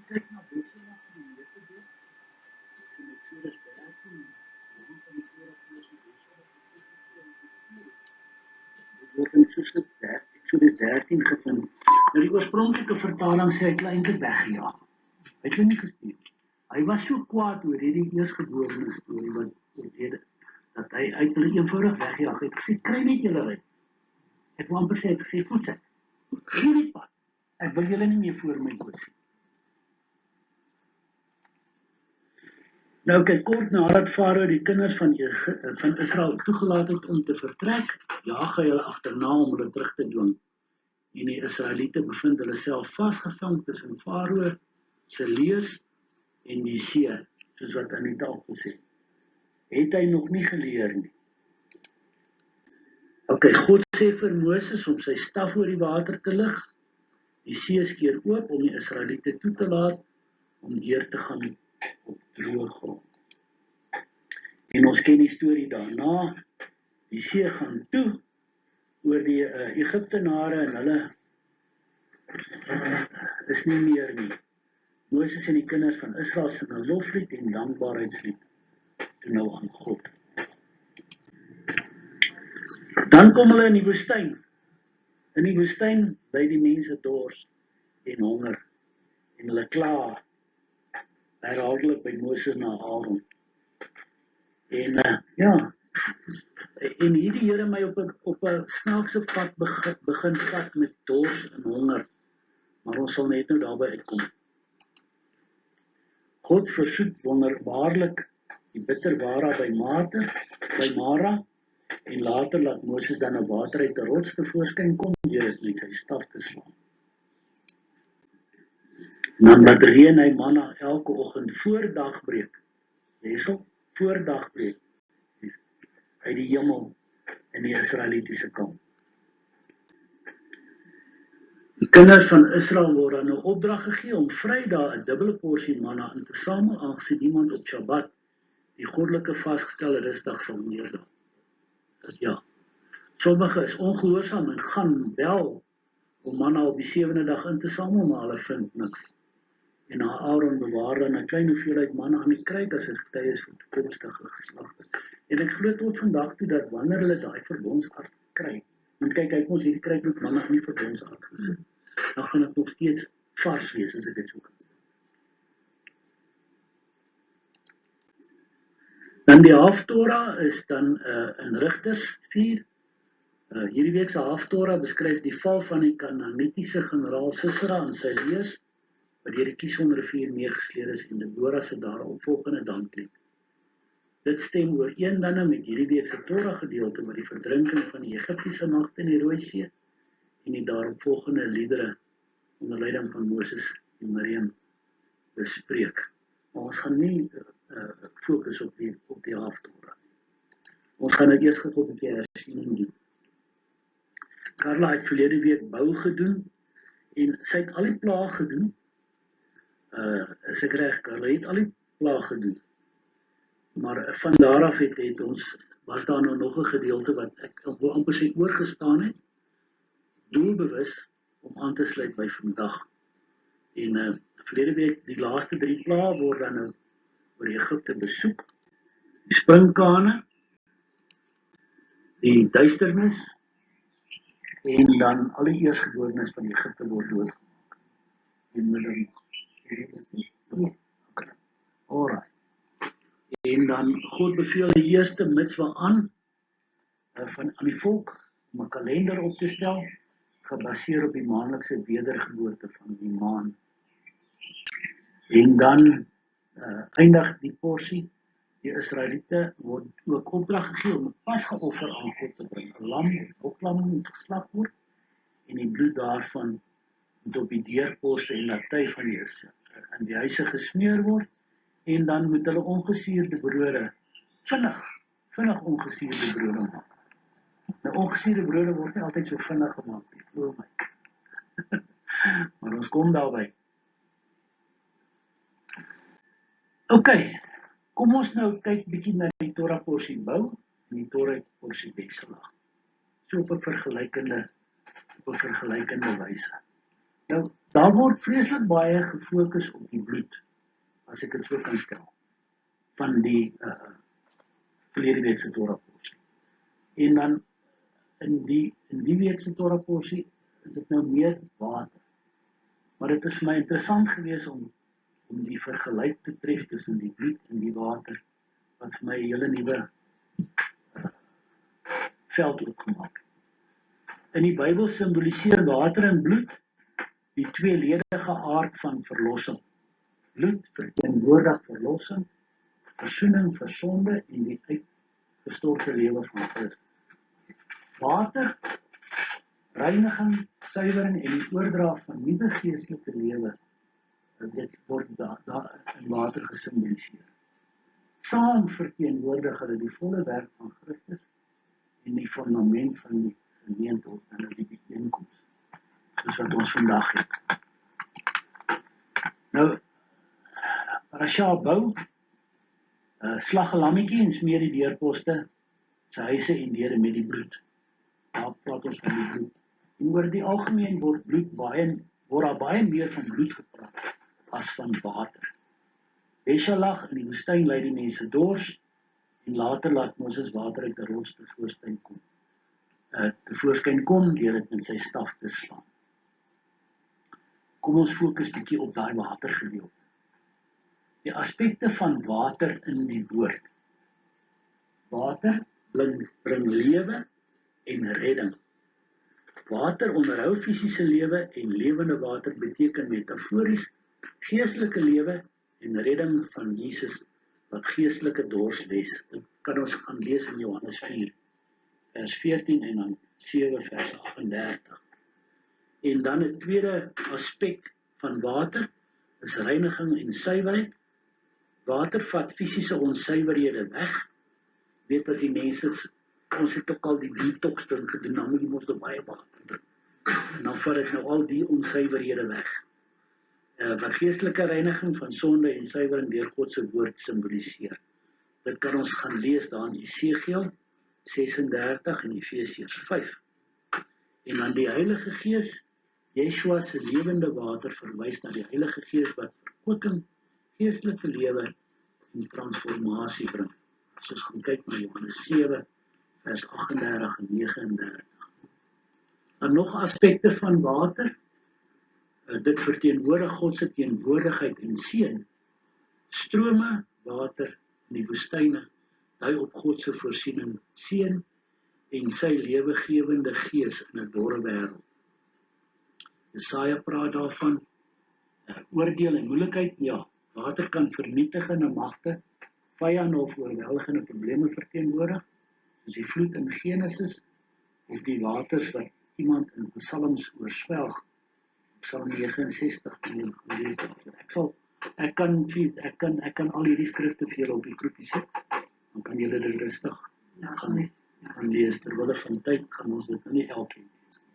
Kyk na Bosela en die Netedorp, dis in Exodus 13, die van die Torah-porsie Bosela geskryf. Dit word in Exodus 13 gevind. Nou die oorspronklike vertaling sê hy het eintlik weggejaag. Hy het nie gestuur. Hy was so kwaad oor hierdie eersgeborene storie wat oorlede is, dat hy uit hulle eenvoudig weggejaag het. Gesê, kry net julle uit. Ek wil amper sê, ek gesê, voetsek, gee die pad. Ek wil julle nie meer voor my oos sien. Nou kyk, kort nadat Farao die kinders van Israel toegelaat het om te vertrek, jaag hy hulle agterna om hulle terug te dwing. En die Israeliete bevind hulle self vasgevang tussen Farao se leeu's en die see, soos wat Anita al gesê het. Het hy nog nie geleer nie. Ok, God sê vir Moses om sy staf oor die water te lig. Die see skeur oop om die Israeliete toe te laat om deur te gaan op droë grond. En ons ken die storie daarna. Die see gaan toe oor die Egiptenare en hulle is nie meer nie. Moses en die kinders van Israel sing 'n loflied en dankbaarheidslied toe nou aan God. Dan kom hulle in die woestyn. In die woestyn ly die mense dors en honger en hulle kla herhaaldelik by Moses na Aaron. En en hierdie Here my op 'n snaakse pad begin vat met dors en honger. Maar ons sal net nou daarby uitkom. God versoet wonderbaarlik die bitterwara by Mara, en later laat Moses dan 'n water uit 'n rots tevoorskyn kom deur dit met sy staf te slaan. En dan laat reën hy manna elke oggend voor dagbreek. Wessel, voor dagbreek uit die hemel in die Israelitiese kamp. Die kinders van Israel word dan 'n opdrag gegee om Vrydag 'n dubbele porsie manna in te samel, aangesien niemand op Shabbat die goddelike vasgestelde rusdag sal neerdaal. Ja, sommige is ongehoorsaam en gaan wel om manna op die 7de dag in te samel, maar hulle vind niks. En Aaron bewaar dan 'n klein hoeveelheid manna aan die kruik as 'n getuienis vir toekomstige geslagte. En ek glo tot vandag toe dat wanneer hulle daai verbondsark kry, want kyk, hy het ons hierdie kruik met manna in die verbondsark gesit, dan gaan dit nog steeds vars wees as ek dit so kan sê. Dan die Haftorah is dan in Rigters 4. Hierdie week se Haftorah beskryf die val van die Kanaanitiese generaal Sisera en sy leers, wat deur die Kishon-rivier meegesleep is en Debora se daaropvolgende danklied. Dit stem ooreen dan met hierdie week se Torah gedeelte oor die verdrinking van die Egiptiese magte in die Rooi See en die daaropvolgende liedere onder leiding van Moses en Miriam bespreek. Maar ons gaan nie fokus op die Haftorah. Ons gaan dit eers gou 'n bietjie hersiening doen. Carla het verlede week bou gedoen en sy het al die plaag gedoen. Is ek reg, Carla het al die plaag gedoen. Maar van daar af was daar nou nog 'n gedeelte wat ek wil amper sê oorgestaan het, doelbewus om aan te sluit by vandag. En verlede week, die laaste 3 plaag word dan nou oor Egipte besoek. Die springkane, die duisternis, en dan al die eersgeborenes van Egipte word doodgemaak. Alright. En dan God beveel die eerste mitzwa aan die volk om 'n kalender op te stel, gebaseer op die maandelikse wedergeboorte van die maan. En dan eindig die porsie, die Israeliete word ook opdrag gegee om 'n pasgeoffer aan God te bring. 'n Lam of boklam moet geslag word en die bloed daarvan moet op die deurposte en laty van in die huise gesmeer word. En dan moet hulle ongesuurde brode, vinnig ongesuurde brode maak. Nou ongesuurde brode word nie altyd so vinnig gemaak nie, glo my. Maar ons kom daarby. Ok, kom ons nou kyk bietjie na die Torah porsie bou en die Torah porsie wekselag. So op 'n vergelykende wyse. Nou, daar word vreeslik baie gefokus op die bloed, as ek dit so kan stel, van die verlede week se Torah porsie. En dan in die week se Torah porsie is dit nou meer water. Maar dit is vir my interessant geweest om die vergelyk te tref tussen die bloed en die water, wat vir my 'n hele nuwe veld oopgemaak het. In die Bybel simboliseer water en bloed die tweeledige aard van verlossing. Bloed verteenwoordig verlossing, versoening vir sonde en die uitgestorte lewe van Christus. Water, reiniging, suiwering en die oordra van nuwe geestelike lewe, dit word daar in water gesimboliseer. Saam verteenwoordig hulle die volle werk van Christus en die fundament van die gemeente of dan die bijeenkoms, soos wat ons vandag het. Nou, Parasha bou, slag 'n lammetjie en smeer die deurposte, sy huise en deure met die bloed. Daar praat ons van die bloed. En oor die algemeen word daar baie meer van bloed gepraat as van water. Beshalach in die woestyn lei die mense dors en later laat Moses water uit 'n rots tevoorskyn kom deur dit met sy staf te slaan. Kom ons fokus bietjie op daai watergedeelte. Die aspekte van water in die woord. Water bring lewe en redding. Water onderhou fisiese lewe en lewende water beteken metafories geestelike lewe en redding van Jesus wat geestelike dors les. Dit kan ons gaan lees in Johannes 4 vers 14 en dan 7 vers 38. En dan 'n tweede aspek van water is reiniging en suiwerheid. Water vat fisiese onsuiverhede weg. Weet as die mense, ons het ook al die detox ding gedoen, dan moet jy mos baie water drink. En dan vat dit nou al die onsuiverhede weg. Wat geestelike reiniging van sonde en suiwering deur God se woord simboliseer. Dit kan ons gaan lees daar in Esegiel 36 en Efesiërs 5. En dan die Heilige Gees, Yeshua se lewende water verwys na die Heilige Gees wat verkwikking, geestelike lewe en transformasie bring. As ons gaan kyk na Johannes 7 vers 38 en 39. Dan nog aspekte van water. Dit verteenwoordig God se teenwoordigheid en seën. Strome water in die woestyne dui op God se voorsiening, seën en sy lewegewende gees in 'n dorre wêreld. Jesaja praat daarvan oordeel en moeilikheid. Ja, water kan vernietigende magte, vyande of oorweldigende probleme verteenwoordig, soos die vloed in Genesis of die waters wat iemand in psalms oorswelg. Psalm 69 gelees daarvoor. Ek kan al hierdie skrifte vir julle op die groepie sit. Dan kan julle dit rustig gaan lees. Terwille van tyd gaan ons dit nie elkeen lees nie.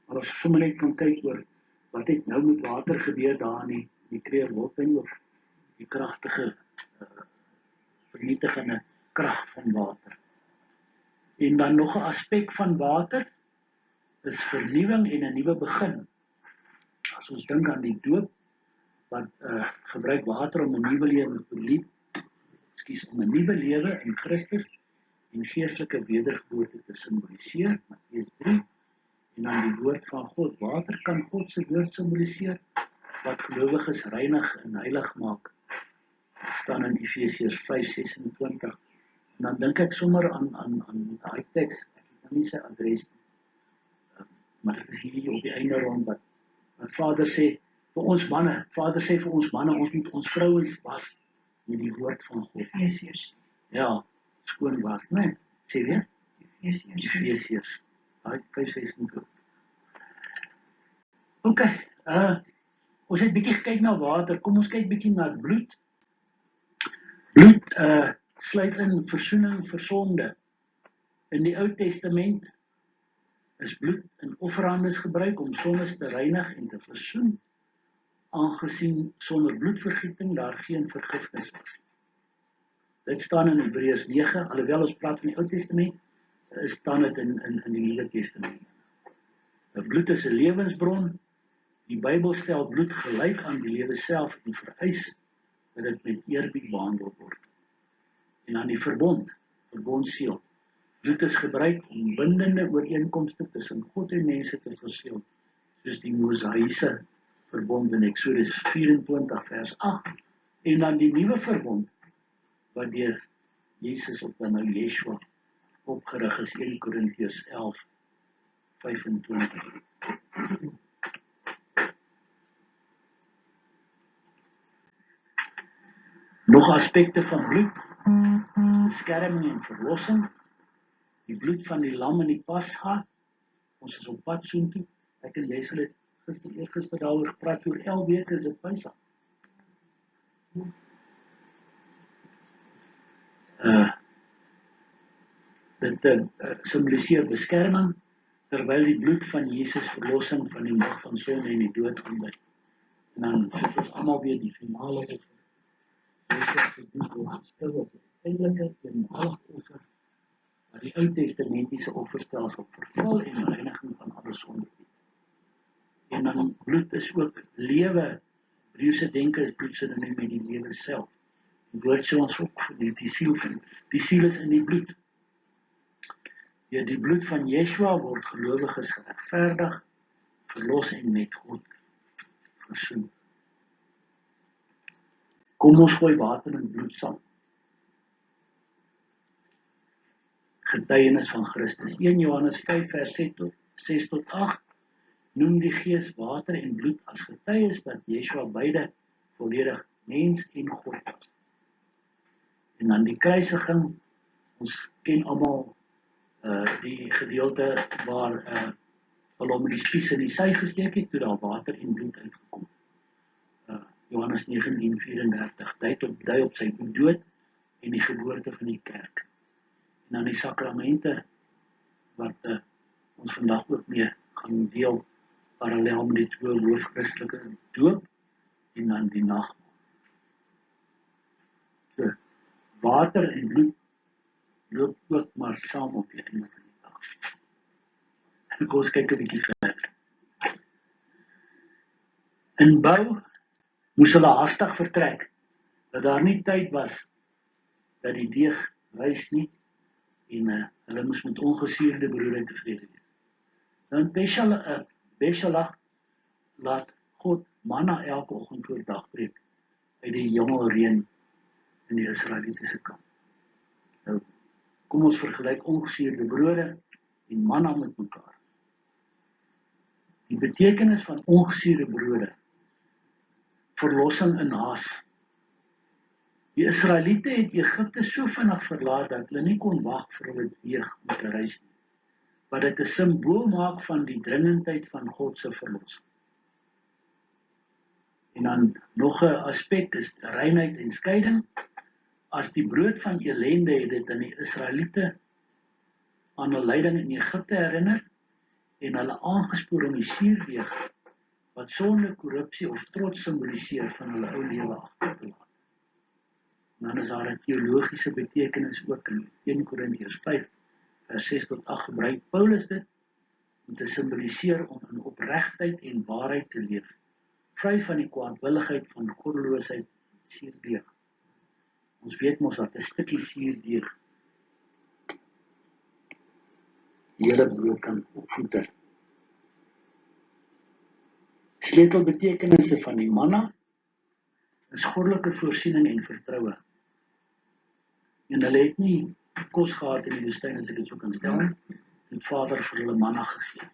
Maar as sommer net kan kyk oor wat het nou met water gebeur daar in die Kreerwoudtuin oor die kragtige vernietigende krag van water. En dan nog 'n aspek van water is vernuwing en 'n nuwe begin. As ons dink aan die doop, wat gebruik water om 'n nuwe lewe in Christus en geestelike wedergeboorte te simboliseer, Matteus 3, en dan die woord van God. Water kan God se woord simboliseer, wat gelowiges reinig en heilig maak. Dit staan in Efesiërs 5:26. En dan dink ek sommer aan daai teks, ek het nou nie sy adres nie, maar dit is hier op die einde rond wat Vader sê vir ons manne, ons moet ons vrouens was met die woord van God. Efesiërs. Ja, skoon was, né? Sê weer? Efesiërs. 5:26. OK, ons het bietjie gekyk na water, kom ons kyk bietjie na bloed. Bloed sluit in versoening vir sonde. In die Ou Testament is bloed in offerhandes gebruik om sondes te reinig en te versoen, aangesien sonder bloedvergieting daar geen vergifnis was. Dit staan in Hebreërs 9, alhoewel ons praat van die Ou Testament, staan dit in die Nuwe Testament. Bloed is 'n lewensbron Die Bybel stel bloed gelyk aan die lewe self en vereis dat dit met eerbied behandel word. En dan die verbondseël. Bloed is gebruik om bindende ooreenkomste tussen God en mense te verseël, soos die Mosaïese verbond in Eksodus 24 vers 8, en dan die nuwe verbond, wat deur Jesus of dan nou Yeshua opgerig is, 1 Korintiërs 11:25. Nog aspekte van bloed, beskerming en verlossing, die bloed van die lam in die Pasga, ons is op pad soontoe, ek en jy sal het eergister daaroor gepraat, oor 11 weke is dit Pasga. Dit symboliseer beskerming, terwyl die bloed van Jesus verlossing van die mag van sonde en die dood aanbid. En dan soos ons almal weet, die finale offer, eindelike eenmalige offer, wat die Ou Testamentiese offerstelsel vervul en reiniging van alle sonde. En dan bloed is ook lewe. Hebreëse denke is bloed sinoniem met die lewe self. Die woord sê ons ook, die siel is in die bloed. Deur die bloed van Yeshua word gelowiges geregverdig, verlos en met God versoen. Kom ons gooi water en bloed saam. Getuienis van Christus. 1 Johannes 5 vers 6 tot 8 noem die Gees water en bloed as getuies dat Yeshua beide volledig mens en God was. En dan die kruisiging, ons ken almal die gedeelte waar hulle hom met die spies in die sy gesteek het, toe daar water en bloed uitgekom. Johannes 19:34 dui op sy dood en die geboorte van die kerk. En dan die sakramente wat ons vandag ook mee gaan deel, parallel met die twee hoofchristelijke doop en dan die nagmaal. So, water en bloed loop ook maar saam op die einde van die dag. En kom ons kyk 'n bietjie verder. In bou moes hulle haastig vertrek, dat daar nie tyd was dat die deeg rys nie, en hulle moes met ongesuurde broode tevrede wees. Dan Beshalach laat God manna elke oggend voor dagbreek uit die hemelreën in die Israelitiese kamp. Nou, kom ons vergelyk ongesuurde brode en manna met mekaar. Die betekenis van ongesuurde brode, verlossing in haas. Die Israeliete het Egipte so vinnig verlaat dat hulle nie kon wag vir hulle deeg om te reis nie, wat dit 'n simbool maak van die dringendheid van God se verlossing. En dan nog 'n aspek is reinheid en skeiding. As die brood van elende het dit aan die Israeliete aan hulle lyding in Egipte herinner en hulle aangespoor om die suurdeeg wat sonde, korrupsie of trots symboliseer van hulle ou lewe agter te laat. En dan is daar 'n teologiese betekenis ook in 1 Korintiërs 5 vers 6 tot 8 gebruik Paulus dit om te symboliseer om in opregtheid en waarheid te leef, vry van die kwaadwilligheid van goddeloosheid en suurdeeg. Ons weet mos dat 'n stukkie suurdeeg die hele brood kan opvoeder. Sleutelbetekenisse van die manna is goddelike voorsiening en vertroue. En hulle het nie kos gehad in die woestyn, as ek dit so kan stel, het Vader vir hulle manna gegee.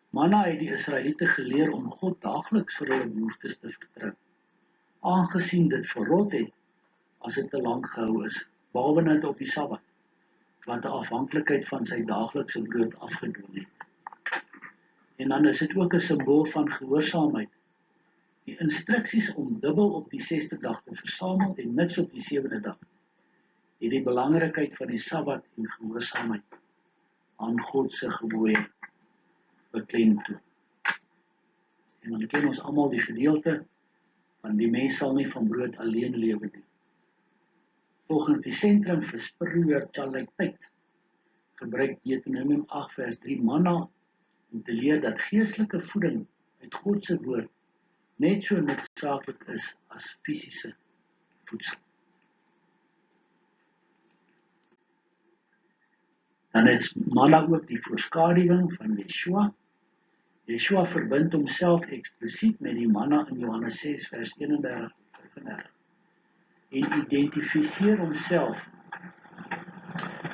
Manna het die Israeliete geleer om God daagliks vir hulle behoeftes te vertrou, aangesien dit verrot het as dit te lank gehou is, behalwe net op die Sabbat, wat 'n afhanklikheid van sy daaglikse brood afgedwing het. En dan is dit ook 'n simbool van gehoorsaamheid. Die instruksies om dubbel op die 6de dag te versamel en niks op die 7de dag, het die belangrikheid van die Sabbat en gehoorsaamheid aan God se gebooie beklemtoon. En dan ken ons almal die gedeelte van die mens sal nie van brood alleen lewe nie. Volgens die sentrum vir spiritualiteit gebruik Deuteronomium 8 vers 3 manna om te leer dat geestelike voeding uit God se woord net so noodsaaklik is as fisiese voedsel. Dan is manna ook die voorskaduwing van Yeshua. Yeshua verbind homself eksplisiet met die manna in Johannes 6 vers 31-35 en identifiseer homself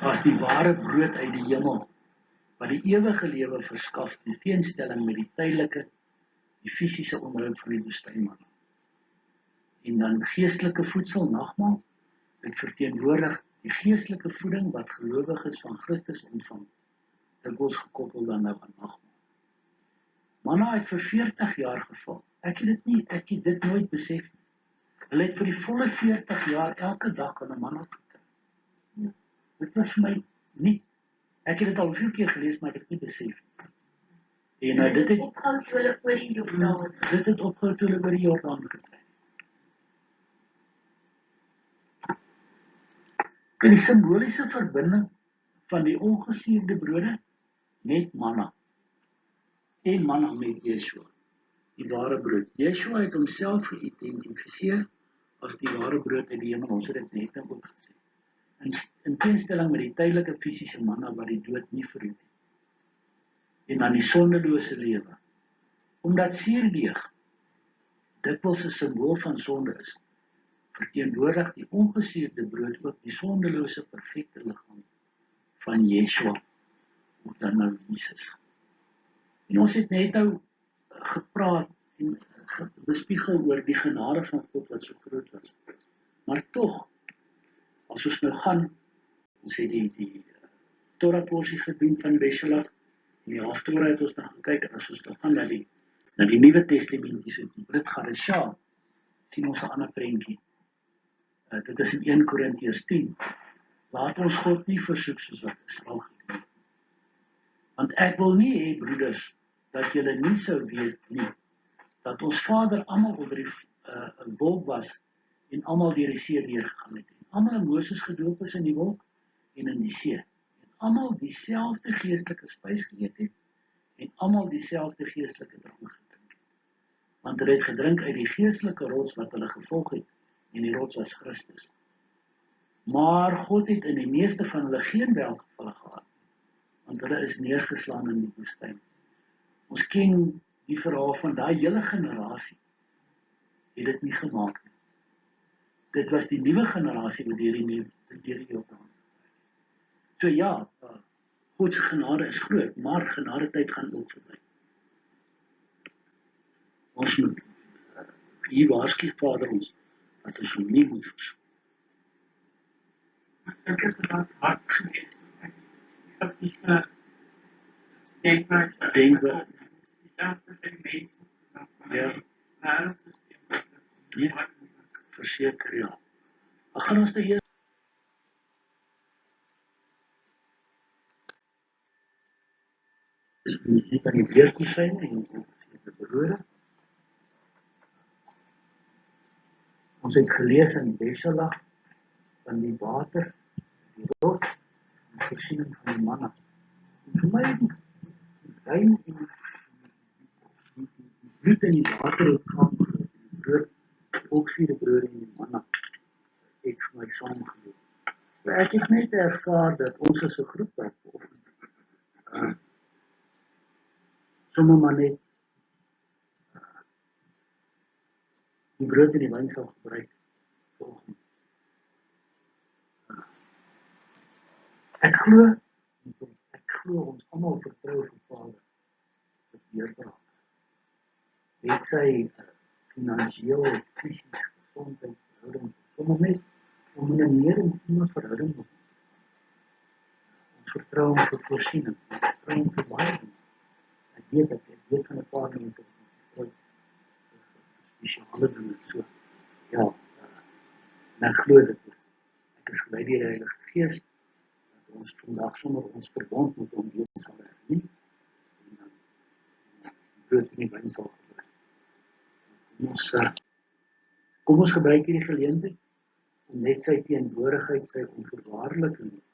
as die ware brood uit die hemel wat die ewige lewe verskaf in teenstelling met die tydelike, die fisiese onderhoud van die woestynmanna. En dan geestelike voedsel, nagmaal, dit verteenwoordig die geestelike voeding wat gelowiges van Christus ontvang, dikwels gekoppel dan nou aan nagmaal. Manna het vir 40 jaar geval. Ek het dit nooit besef nie. Hulle het vir die volle 40 jaar elke dag aan 'n manna gekry. Dit was vir my nie. Ek het dit al veel keer gelees, maar ek het nie besef nie. En dit het opgehou toe hulle oor die Jordaan. Dit het opgehou toe hulle oor die Jordaan getrek. En die simboliese verbinding van die ongesuurde brode met manna en manna met Yeshua, die ware brood. Yeshua het homself geïdentifiseer as die ware brood uit die hemel, ons het dit net ook gesê. In teenstelling met die tydelike fisiese manna wat die dood nie verhoed het. En dan die sondelose lewe. Omdat suurdeeg dikwels 'n simbool van sonde is, verteenwoordig die ongesuurde brood ook die sondelose perfekte liggaam van Yeshua, of dan nou Jesus. En ons het net nou gepraat en bespiegel oor die genade van God wat so groot was. Maar tog, as ons nou gaan, ons het die Torah porsie gedoen van Beshalach, en die Haftorah het ons nou gekyk, en as ons nou gaan na die Nuwe Testament, die Brit Hadashah, sien ons 'n ander prentjie. Dit is in 1 Korintiërs 10. Laat ons God nie versoek soos wat Israel gedoen het. Want ek wil nie hê, broeders, dat julle nie sou weet nie, dat ons Vader almal onder die wolk was en almal deur die see deurgegaan het. En almal in Moses gedoop is in die wolk en in die see. En almal dieselfde geestelike spys geëet het en almal dieselfde geestelike drank gedrink het. Want hulle het gedrink uit die geestelike rots wat hulle gevolg het, en die rots was Christus. Maar God het in die meeste van hulle geen welgevalle gehad, want hulle is neergeslaan in die woestyn. Ons ken die verhaal van daai hele generasie, het dit nie gemaak nie. Dit was die nuwe generasie wat deur die Jordaan. So ja, God se genade is groot, maar genadetyd gaan ook verby. Ons moet hier waarsku Vader ons, dat ons hom nie moet versoek. Ek het dit hard gewees. Ek het diese denkwijze. Dieselfde vir mense. Ja. Wêreldsysteem. Ja, verseker ja. Ek gaan ons nou eers hier kan die weerkusyn en die brode. Ons het gelees in Beshalach van die water, die rots, en die voorsiening van die manna. En vir my die wyn en die bloed en die water het saamgeloop. Die brood, ook vier brode en die manna het vir my saamgeloop. Maar ek het net ervaar dat ons as 'n groep werk vanoggend. Sommer maar net die brood en die wyn sal gebruik vanoggend. Ek glo ons almal vertrou vir Vader vir deurbraak. Het sy finansiëel, fisies, gesondheid, verhouding, sommer net om in 'n meer intieme verhouding te staan. Ons vertrou hom vir voorsiening, ons vertrou hom vir baie dinge. Ek weet van 'n paar mense wat vertrou vir spesiale dinge. So, ja, en ek glo dit is. Ek is gelei deur die Heilige Gees dat ons vandag sommer ons verbond met hom weer sal hernie en dan die brood en die wyn sal gebruik. Kom ons gebruik hierdie geleentheid om net sy teenwoordigheid, sy onvoorwaardelike liefde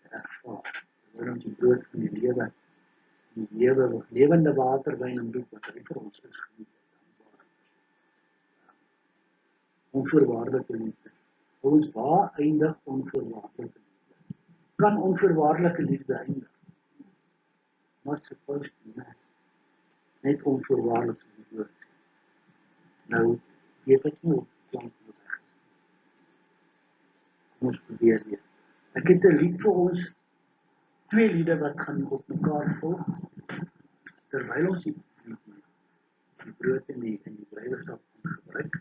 te ervaar, terwyl ons die brood van die lewe die lewende waterwyn en bloed wat hy vir ons is geniet. Onvoorwaardelike liefde. Ons waar eindig onvoorwaardelike liefde? Kan onvoorwaardelike liefde eindig? Not supposed to, nee. Is net onvoorwaardelik soos die woord sê. Nou, weet ek nie of die klank moet weg is. Kom ons probeer weer. Ek het 'n lied vir ons, 2 liede wat gaan op mekaar volg, terwyl ons die brood en die druiwesap gebruik.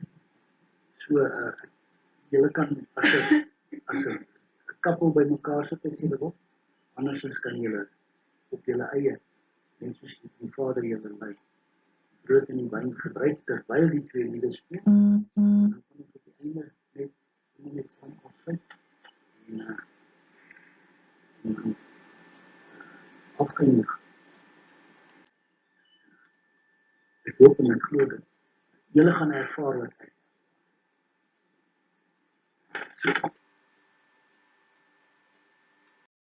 So, julle kan as 'n koppel by mekaar sit as julle wil, anders kan julle op julle eie, net soos die Vader julle lei, brood en die wyn gebruik, terwyl die 2 liede speel, dan kan ons op die einde net saam afsluit, en afeindig. Ek hoop en ek glo dat julle gaan ervaar wat ek.